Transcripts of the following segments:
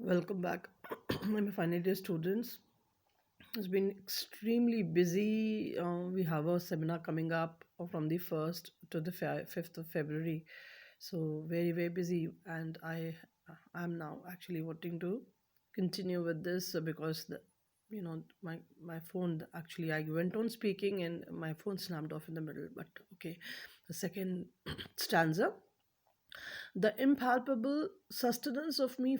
Welcome back. My final year students. It's been extremely busy. We have a seminar coming up from the 1st to the 5th of February. So very, very busy. And I'm now actually wanting to continue with this because my phone actually I went on speaking and my phone snapped off in the middle. But okay, the second stanza. The impalpable sustenance of me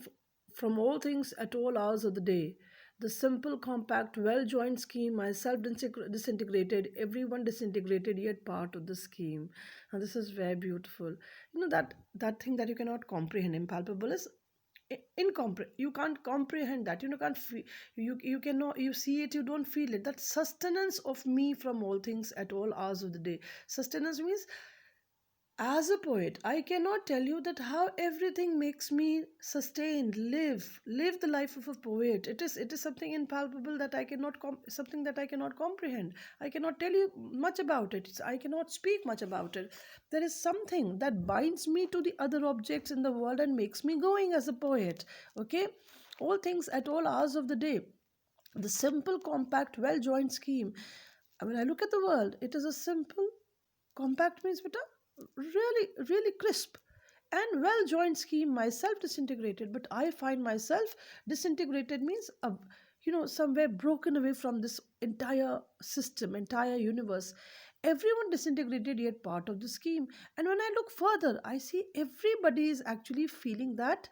from all things at all hours of the day. The simple, compact, well joined scheme, myself disintegrated, everyone disintegrated, yet part of the scheme. And this is very beautiful. That thing that you cannot comprehend, impalpable is you can't comprehend that, can't feel, you cannot, you see it, you don't feel it. That sustenance of me from all things at all hours of the day. Sustenance means, as a poet, I cannot tell you that how everything makes me sustained, live the life of a poet. It is something impalpable that I cannot something that I cannot comprehend. I cannot tell you much about it. I cannot speak much about it. There is something that binds me to the other objects in the world and makes me going as a poet. Okay, all things at all hours of the day. The simple, compact, well-joined scheme. When I look at the world, it is a simple, compact means beta, really, really crisp and well joined scheme, myself disintegrated, but I find myself disintegrated means somewhere broken away from this entire system, entire universe. Everyone disintegrated, yet part of the scheme. And when I look further, I see everybody is actually feeling that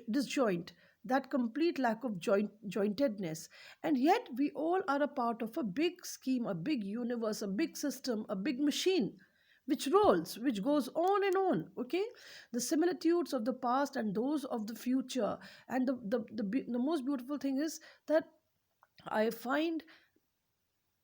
disjoint, that complete lack of jointedness. And yet we all are a part of a big scheme, a big universe, a big system, a big machine which rolls, which goes on and on. Okay, the similitudes of the past and those of the future. And the most beautiful thing is that I find,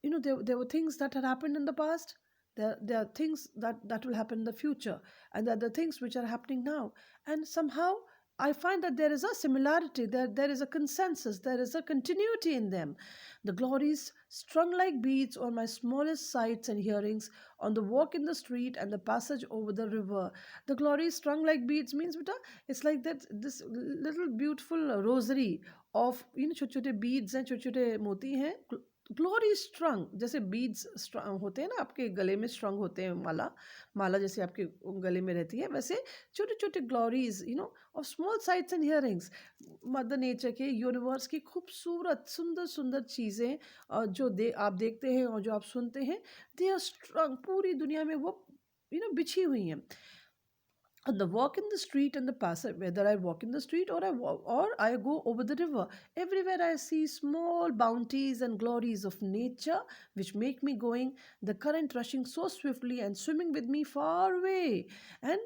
there were things that had happened in the past. There are things that will happen in the future, and there are the things which are happening now. And somehow I find that there is a similarity, there is a consensus, there is a continuity in them. The glories strung like beads on my smallest sights and hearings, on the walk in the street and the passage over the river. The glories strung like beads means, beta, it's like that, this little beautiful rosary of, छोटे छोटे beads हैं, छोटे छोटे मोती हैं. Glory स्ट्रंग, जैसे beads होते हैं ना, आपके गले में स्ट्रंग होते हैं, माला माला जैसे आपके गले में रहती है, वैसे छोटे छोटे glories of small sights and hearings. Mother nature के, यूनिवर्स की खूबसूरत सुंदर सुंदर चीज़ें जो आप देखते हैं और जो आप सुनते हैं, दे आर स्ट्रंग, पूरी दुनिया में वो बिछी हुई हैं. The walk in the street and the passage, whether I walk in the street or I go over the river, everywhere I see small bounties and glories of nature which make me going, the current rushing so swiftly and swimming with me far away. And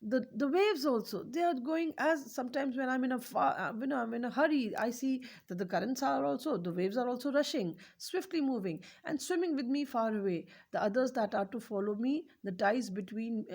the waves also, they are going, as sometimes when I'm in I'm in a hurry, I see that the currents are also, the waves are also rushing, swiftly moving and swimming with me far away. The others that are to follow me, the ties between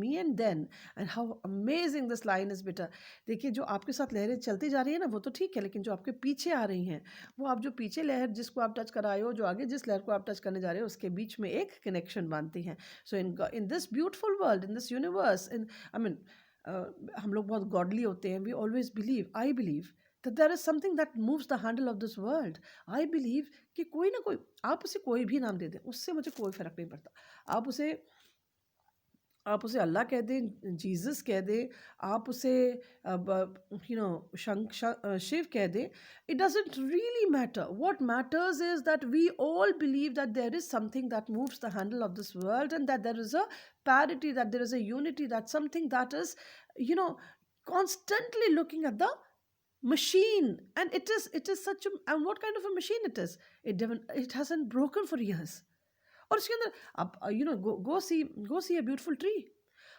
me and then. And how amazing this line is, बेटा. देखिए, जो आपके साथ लहरें चलती जा रही है ना, वो तो ठीक है, लेकिन जो आपके पीछे आ रही हैं, वो आप जो पीछे लहर जिसको आप टच कर आए हो, जो आगे जिस लहर को आप टच करने जा रहे हो, उसके बीच में एक कनेक्शन बांधती हैं. So in this beautiful world, in this universe, in I mean, हम लोग बहुत गॉडली होते हैं. We always believe, I believe that there is something that moves the handle of this world. I believe कि कोई ना कोई, आप उसे कोई भी नाम दे दें, उससे मुझे कोई फ़र्क नहीं पड़ता. आप उसे अल्लाह कह दें, जीसस कह दें, आप उसे शिव कह दें, it doesn't really matter. What matters is that we all believe that there is something that moves the handle of this world, and that there is a parity, that there is a unity, that something that is constantly looking at the machine. And it is such a, and what kind of a machine it is, it hasn't broken for years. और इसके अंदर आप गो सी a beautiful tree.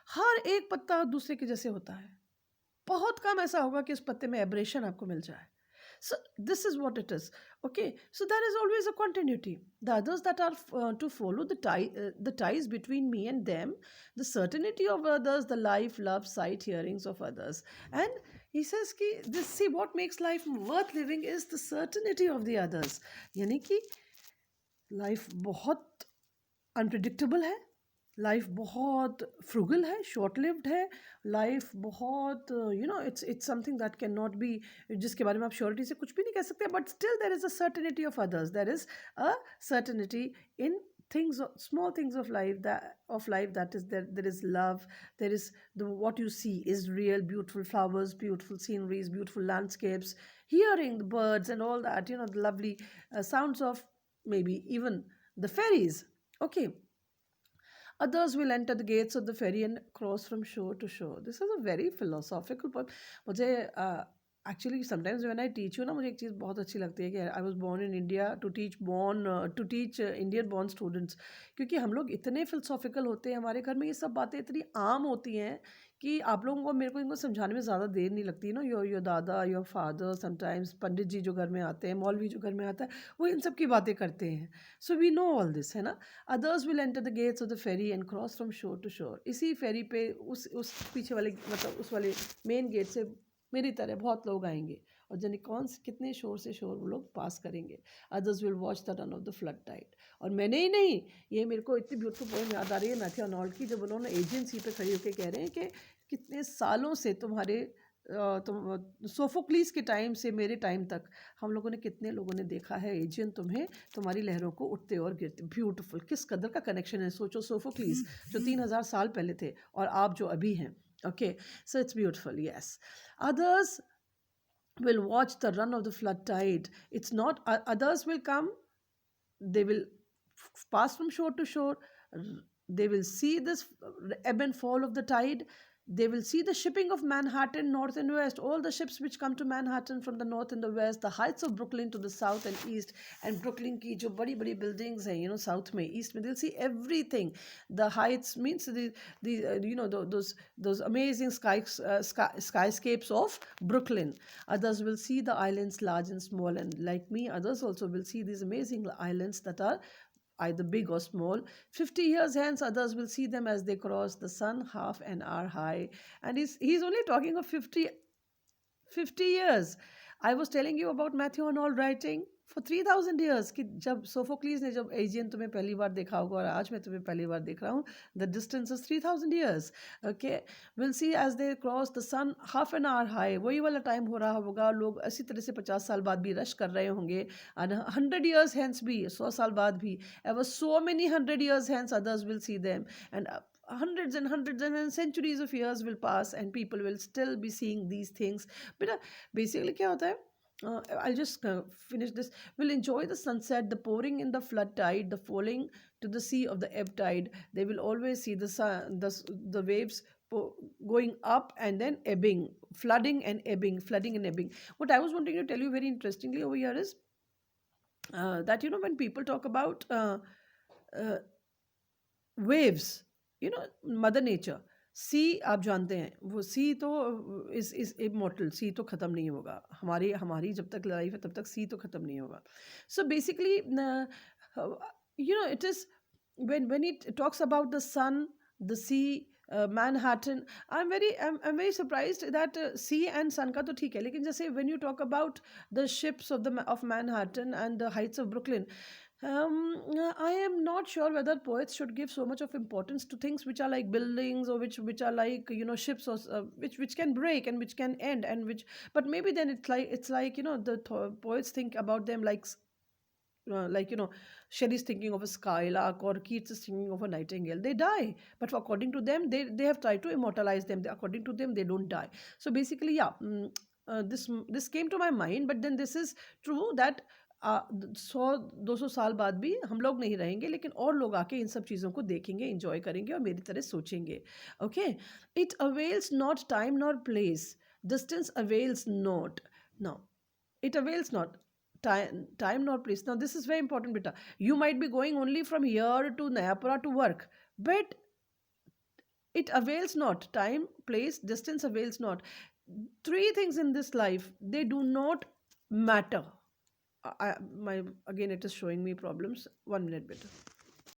हर एक पत्ता दूसरे के जैसे होता है. बहुत कम ऐसा होगा कि इस पत्ते में एब्रेशन आपको मिल जाए. So this is what it is. Okay, so there is always a continuity. The others that are to follow the ties between me and them, the certainty of others, the life, love, sight, hearings of others. And he says कि this, see, what makes life worth living is the certainty of the others. यानी कि life बहुत unpredictable है, life बहुत frugal है, short lived है। Life बहुत it's something that can not be, जिसके बारे में आप श्योरिटी से कुछ भी नहीं कह सकते, but still there is a certainty of others, there is a certainty in things, small things of life, that is there is love, there is what you see is real, beautiful flowers, beautiful sceneries, beautiful landscapes, hearing the birds and all that, the lovely sounds of maybe even the ferries. Okay, others will enter the gates of the ferry and cross from shore to shore. This is a very philosophical point. मुझे actually sometimes when I teach you ना, मुझे एक चीज़ बहुत अच्छी लगती है कि I was born in India to teach Indian born students, क्योंकि हम लोग इतने philosophical होते हैं, हमारे घर में ये सब बातें इतनी आम होती हैं कि आप लोगों को, मेरे को इनको समझाने में ज़्यादा देर नहीं लगती। योर दादा, योर फादर, समटाइम्स पंडित जी जो घर में आते हैं, मौलवी जो घर में आता है, वो इन सब की बातें करते हैं। So we know all this, है ना। Others will enter the gates of the ferry and cross from shore to shore. इसी फेरी पे उस पीछे वाले, मतलब उस वाले मेन गेट से मेरी तरह बहुत लोग आएंगे, और जाने कौन से कितने शोर से शोर वो लोग पास करेंगे। Others will watch the run of the flood tide. और मैंने ही नहीं, ये मेरे को इतनी ब्यूटीफुल पोएम याद आ रही है मैथ्यू आर्नोल्ड की, जब उन्होंने एजेंसी पे खड़ी होकर कह रहे हैं कि कितने सालों से तुम्हारे तुम सोफोक्लीस के टाइम से मेरे टाइम तक हम लोगों ने, कितने लोगों ने देखा है एजियन तुम्हें, तुम्हारी लहरों को उठते और गिरते। ब्यूटीफुल, किस कदर का कनेक्शन है। सोचो, सोफोक्लीस जो 3000 साल पहले थे और आप जो अभी हैं। Okay, so it's beautiful. Yes, others will watch the run of the flood tide. It's not others will come, they will pass from shore to shore, they will see this ebb and fall of the tide, they will see the shipping of Manhattan north and west, all the ships which come to Manhattan from the north and the west, the heights of Brooklyn to the south and east, and Brooklyn ki jo badi badi buildings hai, south mein, east mein, they'll see everything. The heights means the those amazing skyscapes of Brooklyn. Others will see the islands large and small, and like me, others also will see these amazing islands that are either big or small. 50 years hence, others will see them as they cross the sun half an hour high. And he's only talking of 50 years. I was telling you about Matthew Arnold writing for 3000 years कि जब Sophocles ने जब Aegean तुम्हें पहली बार देखा होगा और आज मैं तुम्हें पहली बार देख रहा हूँ, the distance is 3000 years. Okay, we'll see as they cross the sun half an hour high. वही वाला टाइम हो रहा होगा, लोग इसी तरह से 50 साल बाद भी रश कर रहे होंगे, and 100 years hence भी, 100 साल बाद भी, ever so many 100 years hence others will see them, and hundreds and centuries of years will pass and people will still be seeing these things. But basically क्या होता है, I'll just finish this. Will enjoy the sunset, the pouring in the flood tide, the falling to the sea of the ebb tide. They will always see the sun, the waves going up and then ebbing, flooding and ebbing, flooding and ebbing. What I was wanting to tell you very interestingly over here is that when people talk about uh, waves, mother nature, सी आप जानते हैं, वो सी तो is immortal, सी तो ख़त्म नहीं होगा, हमारी जब तक लाइफ है तब तक सी तो ख़त्म नहीं होगा. So basically it is when it talks about the sun, the sea, Manhattan, I'm very surprised that sea and sun का तो ठीक है, लेकिन जैसे when you talk about the ships of Manhattan and the heights of Brooklyn, I am not sure whether poets should give so much of importance to things which are like buildings, or which are like ships, or which can break and which can end, and which, but maybe then it's like the poets think about them like Shelley's thinking of a skylark or Keats is thinking of a nightingale. They die, but according to them, they have tried to immortalize them. According to them, they don't die. So basically, yeah, this came to my mind. But then this is true that 100-200 साल बाद भी हम लोग नहीं रहेंगे, लेकिन और लोग आके इन सब चीज़ों को देखेंगे, इंजॉय करेंगे और मेरी तरह सोचेंगे. Okay, it avails not time nor place, distance avails not. Now it avails not time nor place. Now this is very important, beta. You might be going only from here to Nayapura to work, but it avails not. Time, place, distance avails not. Three things in this life, they do not matter. My again, it is showing me problems. 1 minute, beta.